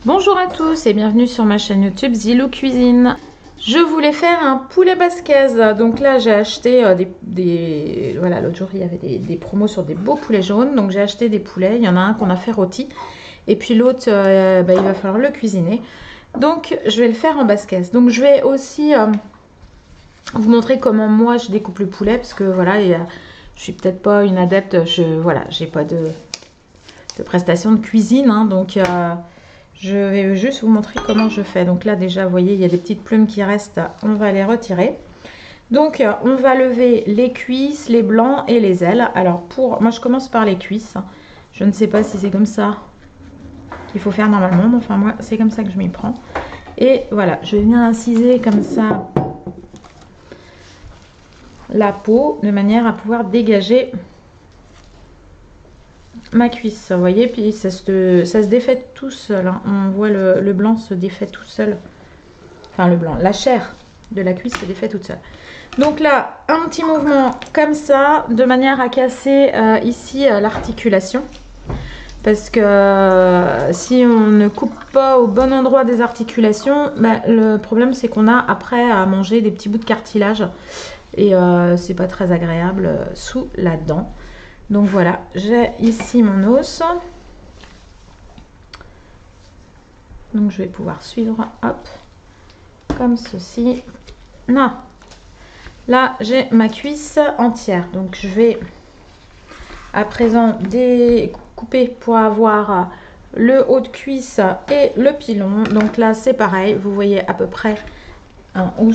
Bonjour à tous et bienvenue sur ma chaîne YouTube Zilou Cuisine. Je voulais faire un poulet basquez. Donc là j'ai acheté voilà, l'autre jour il y avait des promos sur des beaux poulets jaunes. Donc j'ai acheté des poulets. Il y en a un qu'on a fait rôti. Et puis l'autre il va falloir le cuisiner. Donc je vais le faire en basquez. Donc je vais aussi vous montrer comment moi je découpe le poulet. Parce que voilà, je suis peut-être pas une adepte. Voilà, j'ai pas de prestations de cuisine. Donc je vais juste vous montrer comment je fais. Donc là déjà vous voyez il y a des petites plumes qui restent, on va les retirer. Donc on va lever les cuisses, les blancs et les ailes. Alors moi je commence par les cuisses. Je ne sais pas si c'est comme ça qu'il faut faire normalement, mais enfin moi c'est comme ça que je m'y prends. Et voilà, je vais venir inciser comme ça la peau de manière à pouvoir dégager ma cuisse, vous voyez, puis ça se défait tout seul, hein. On voit le blanc se défait tout seul, enfin le blanc, la chair de la cuisse se défait toute seule. Donc là un petit mouvement comme ça de manière à casser ici l'articulation, parce que si on ne coupe pas au bon endroit des articulations, le problème c'est qu'on a après à manger des petits bouts de cartilage et c'est pas très agréable sous la dent. Donc voilà, j'ai ici mon os. Donc je vais pouvoir suivre, hop, comme ceci. Non, là j'ai ma cuisse entière. Donc je vais à présent découper pour avoir le haut de cuisse et le pilon. Donc là c'est pareil, vous voyez à peu près hein, où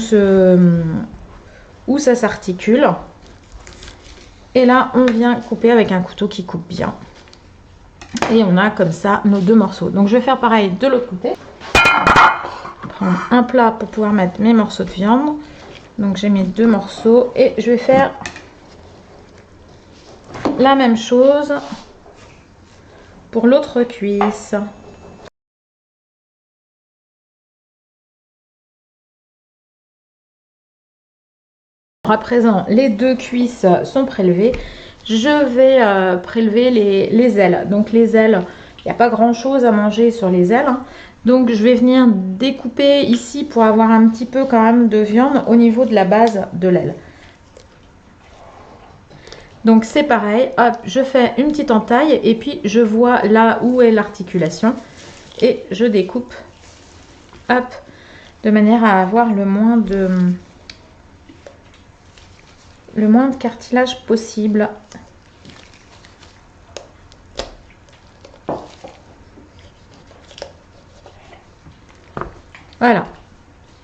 ça s'articule. Et là on vient couper avec un couteau qui coupe bien. Et on a comme ça nos deux morceaux. Donc je vais faire pareil de l'autre côté. Prendre un plat pour pouvoir mettre mes morceaux de viande. Donc j'ai mes deux morceaux et je vais faire la même chose pour l'autre cuisse. À présent, les deux cuisses sont prélevées. Je vais prélever les ailes. Donc les ailes, il n'y a pas grand chose à manger sur les ailes, hein. Donc je vais venir découper ici pour avoir un petit peu quand même de viande au niveau de la base de l'aile. Donc c'est pareil, hop, je fais une petite entaille et puis je vois là où est l'articulation et je découpe, hop, de manière à avoir le moins de cartilage possible. Voilà,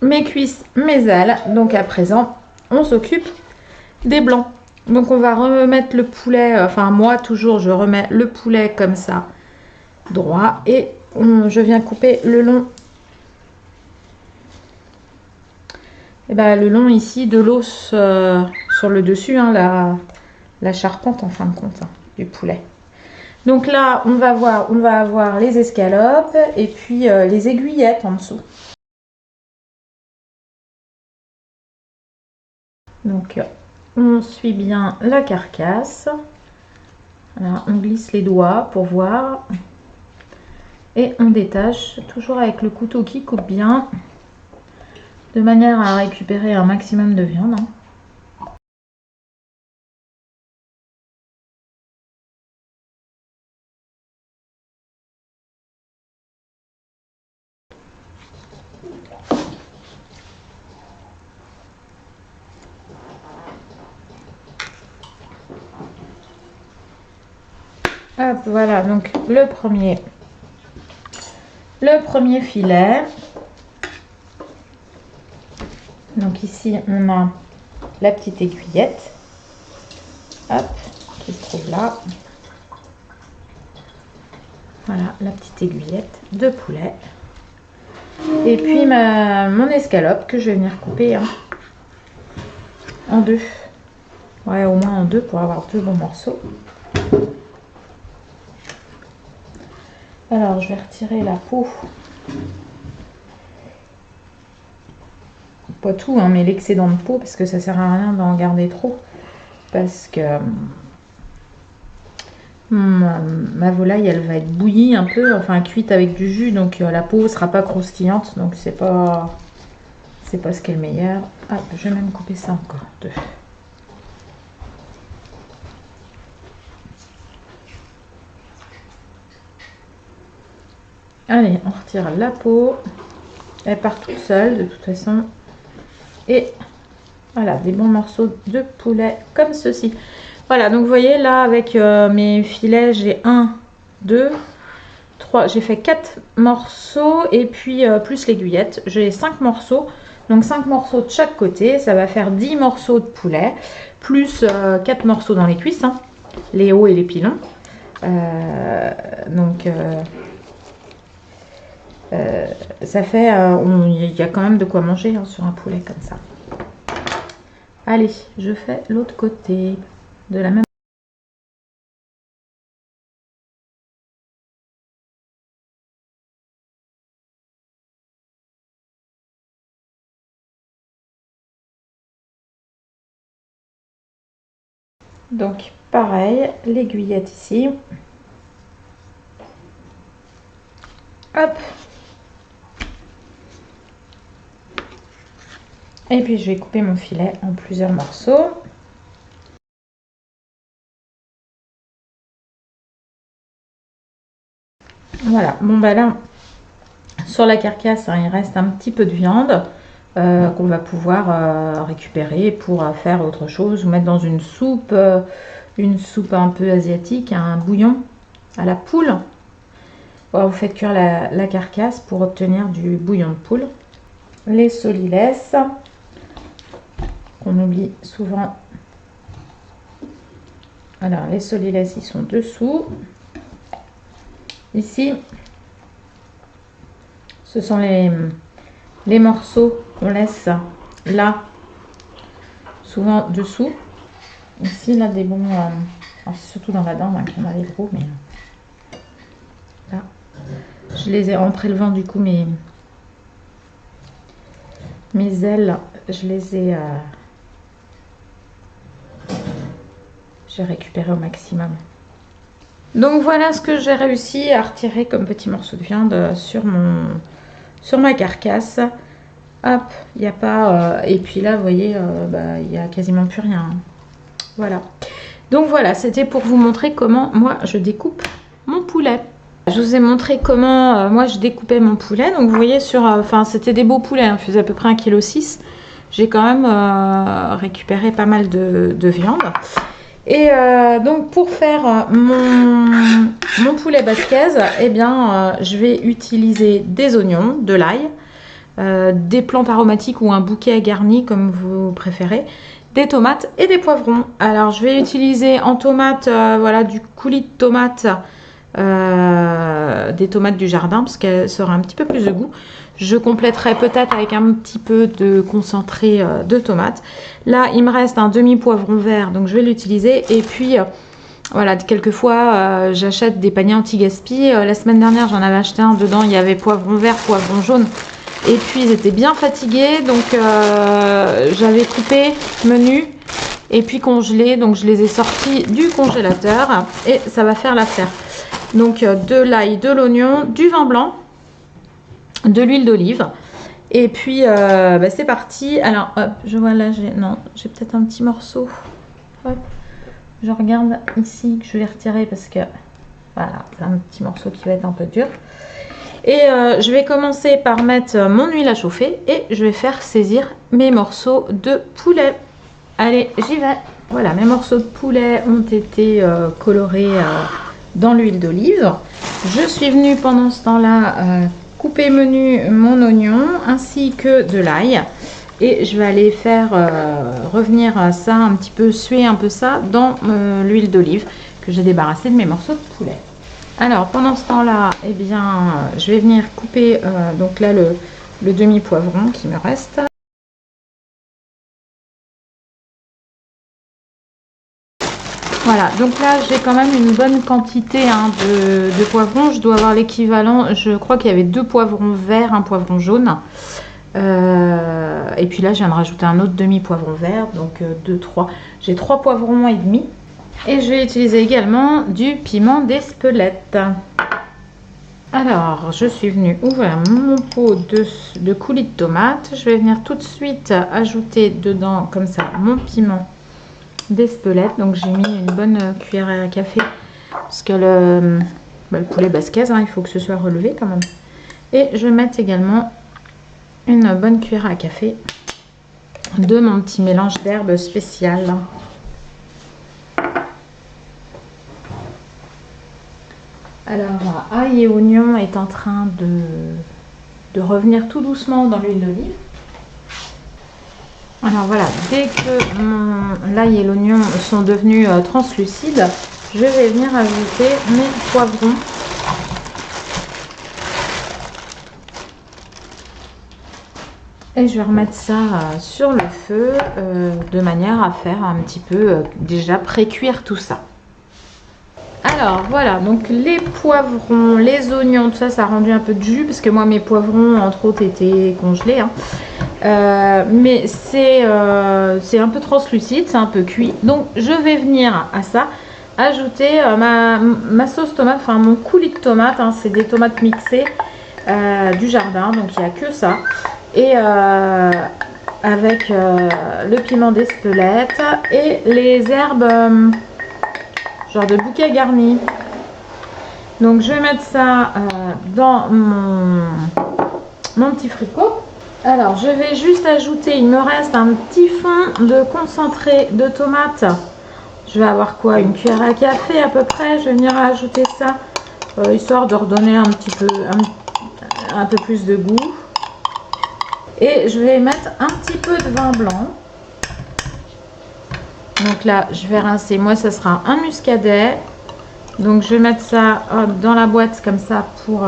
mes cuisses, mes ailes. Donc à présent, on s'occupe des blancs. Donc on va remettre le poulet, enfin moi toujours je remets le poulet comme ça, droit. Et je viens couper le long. Et le long ici de l'os sur le dessus, hein, la charpente en fin de compte hein, du poulet. Donc là, on va avoir les escalopes et puis les aiguillettes en dessous. Donc on suit bien la carcasse. Voilà, on glisse les doigts pour voir. Et on détache, toujours avec le couteau qui coupe bien, de manière à récupérer un maximum de viande, hein. Hop, voilà, donc le premier filet. Donc ici, on a la petite aiguillette, hop, qui se trouve là. Voilà, la petite aiguillette de poulet. Et puis mon escalope que je vais venir couper hein, en deux. Ouais, au moins en deux pour avoir deux bons morceaux. Alors, je vais retirer la peau. Pas tout, hein, mais l'excédent de peau, parce que ça sert à rien d'en garder trop. Parce que Ma volaille, elle va être bouillie un peu, enfin cuite avec du jus, donc la peau sera pas croustillante, donc c'est pas ce qui est le meilleur. Ah, je vais même couper ça encore. Deux. Allez, on retire la peau. Elle part toute seule de toute façon. Et voilà, des bons morceaux de poulet comme ceci. Voilà, donc vous voyez là avec mes filets, j'ai 1, 2, 3, j'ai fait 4 morceaux et puis plus l'aiguillette, j'ai 5 morceaux. Donc 5 morceaux de chaque côté, ça va faire 10 morceaux de poulet, plus 4 morceaux dans les cuisses, hein, les hauts et les pilons. Ça fait, il y a quand même de quoi manger hein, sur un poulet comme ça. Allez, je fais l'autre côté de la même. Donc pareil, l'aiguillette ici. Hop. Et puis je vais couper mon filet en plusieurs morceaux. Voilà, bon bah là, sur la carcasse, hein, il reste un petit peu de viande qu'on va pouvoir récupérer pour faire autre chose ou mettre dans une soupe un peu asiatique, un bouillon à la poule. Voilà, vous faites cuire la carcasse pour obtenir du bouillon de poule. Les solilès, qu'on oublie souvent. Alors, les solilès, ils sont dessous. Ici, ce sont les morceaux qu'on laisse là, souvent dessous. Ici, là, des bons... c'est surtout dans la dent hein, qu'on a les gros, mais... Là, je les ai en prélevant du coup mes ailes, je les ai... j'ai récupéré au maximum. Donc voilà ce que j'ai réussi à retirer comme petit morceau de viande sur ma carcasse. Hop, il n'y a pas... et puis là, vous voyez, il n'y a quasiment plus rien. Voilà. Donc voilà, c'était pour vous montrer comment moi je découpe mon poulet. Je vous ai montré comment moi je découpais mon poulet. Donc vous voyez sur... Enfin, c'était des beaux poulets, hein, faisait à peu près 1,6 kg. J'ai quand même récupéré pas mal de viande. Et donc pour faire mon poulet basquez, eh bien, je vais utiliser des oignons, de l'ail, des plantes aromatiques ou un bouquet garni comme vous préférez, des tomates et des poivrons. Alors je vais utiliser en tomates, voilà, du coulis de tomates, des tomates du jardin parce qu'elles aura un petit peu plus de goût. Je compléterai peut-être avec un petit peu de concentré de tomates. Là, il me reste un demi-poivron vert, donc je vais l'utiliser. Et puis, voilà, quelquefois, j'achète des paniers anti-gaspi. La semaine dernière, j'en avais acheté un. Dedans, il y avait poivron vert, poivron jaune. Et puis, ils étaient bien fatigués. Donc, j'avais coupé menu et puis congelé. Donc, je les ai sortis du congélateur. Et ça va faire l'affaire. Donc, de l'ail, de l'oignon, du vin blanc, de l'huile d'olive et puis c'est parti. Alors hop, je vois là, j'ai peut-être un petit morceau. Hop, je regarde ici que je vais retirer parce que voilà, c'est un petit morceau qui va être un peu dur. Et je vais commencer par mettre mon huile à chauffer et je vais faire saisir mes morceaux de poulet. Allez, j'y vais. Voilà, mes morceaux de poulet ont été colorés dans l'huile d'olive. Je suis venue pendant ce temps-là couper menu mon oignon ainsi que de l'ail et je vais aller faire revenir ça un petit peu, suer un peu ça dans l'huile d'olive que j'ai débarrassé de mes morceaux de poulet. Alors pendant ce temps là, eh bien je vais venir couper donc là le demi poivron qui me reste. Voilà, donc là j'ai quand même une bonne quantité hein, de poivrons. Je dois avoir l'équivalent, je crois qu'il y avait 2 poivrons verts, un poivron jaune. Et puis là je viens de rajouter un autre demi poivron vert, donc 2, 3. J'ai 3 poivrons et demi. Et je vais utiliser également du piment d'Espelette. Alors, je suis venue ouvrir mon pot de coulis de tomate. Je vais venir tout de suite ajouter dedans, comme ça, mon piment d'Espelette. Donc, j'ai mis une bonne cuillère à café. Parce que le poulet basquez, il faut que ce soit relevé quand même. Et je vais mettre également une bonne cuillère à café de mon petit mélange d'herbes spéciales. Alors, ail et oignon est en train de revenir tout doucement dans l'huile d'olive. Alors voilà, dès que l'ail et l'oignon sont devenus translucides, je vais venir ajouter mes poivrons. Et je vais remettre ça sur le feu de manière à faire un petit peu déjà pré-cuire tout ça. Alors voilà, donc les poivrons, les oignons, tout ça, ça a rendu un peu de jus parce que moi mes poivrons entre autres étaient congelés. Mais c'est un peu translucide, c'est un peu cuit. Donc je vais venir à ça ajouter ma sauce tomate, enfin mon coulis de tomates, hein, c'est des tomates mixées du jardin, donc il n'y a que ça. Et avec le piment d'Espelette et les herbes genre de bouquet garni. Donc je vais mettre ça dans mon petit fricot. Alors je vais juste ajouter, il me reste un petit fond de concentré de tomate. Je vais avoir quoi, une cuillère à café à peu près. Je vais venir ajouter ça histoire de redonner un petit peu un peu plus de goût. Et je vais mettre un petit peu de vin blanc. Donc là, je vais rincer. Moi, ça sera un muscadet. Donc, je vais mettre ça dans la boîte comme ça pour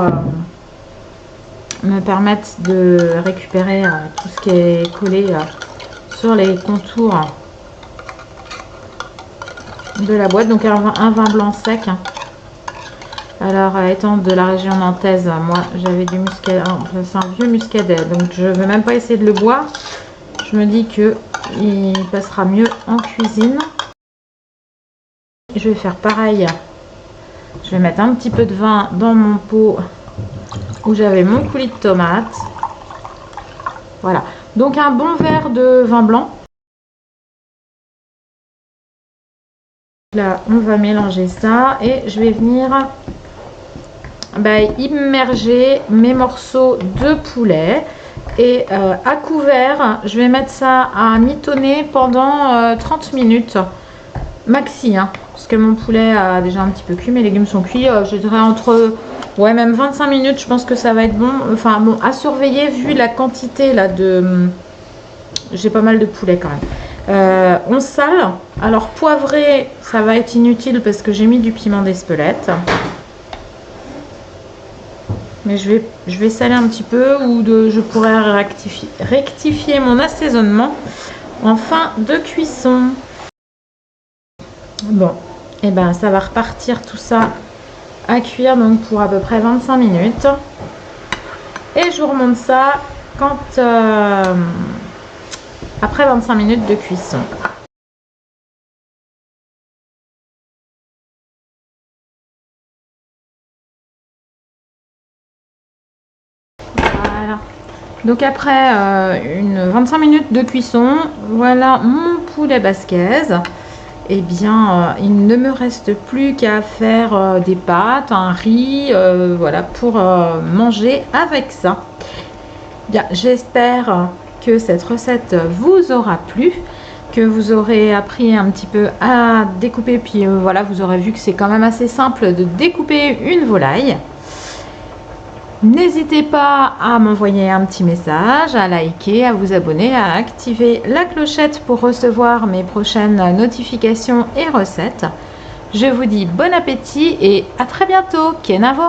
me permettre de récupérer tout ce qui est collé sur les contours de la boîte. Donc, un vin blanc sec. Alors, étant de la région nantaise, moi, j'avais du muscadet. C'est un vieux muscadet. Donc, je ne vais même pas essayer de le boire. Je me dis que il passera mieux en cuisine. Je vais faire pareil. Je vais mettre un petit peu de vin dans mon pot où j'avais mon coulis de tomate. Voilà. Donc un bon verre de vin blanc. Là, on va mélanger ça et je vais venir immerger mes morceaux de poulet. Et à couvert, je vais mettre ça à mitonner pendant 30 minutes maxi, hein, parce que mon poulet a déjà un petit peu cuit, mes légumes sont cuits. Je dirais entre même 25 minutes, je pense que ça va être bon. Enfin bon, à surveiller vu la quantité là de... J'ai pas mal de poulet quand même. On sale. Alors poivrer, ça va être inutile parce que j'ai mis du piment d'Espelette. Mais je vais saler un petit peu ou je pourrais rectifier mon assaisonnement en fin de cuisson. Bon, et ben ça va repartir tout ça à cuire donc pour à peu près 25 minutes. Et je vous remonte ça quand après 25 minutes de cuisson. Voilà. Donc après 25 minutes de cuisson, voilà mon poulet basquez. Eh bien, il ne me reste plus qu'à faire des pâtes, un riz, voilà, pour manger avec ça. Bien, j'espère que cette recette vous aura plu, que vous aurez appris un petit peu à découper. Puis voilà, vous aurez vu que c'est quand même assez simple de découper une volaille. N'hésitez pas à m'envoyer un petit message, à liker, à vous abonner, à activer la clochette pour recevoir mes prochaines notifications et recettes. Je vous dis bon appétit et à très bientôt. Kenavo!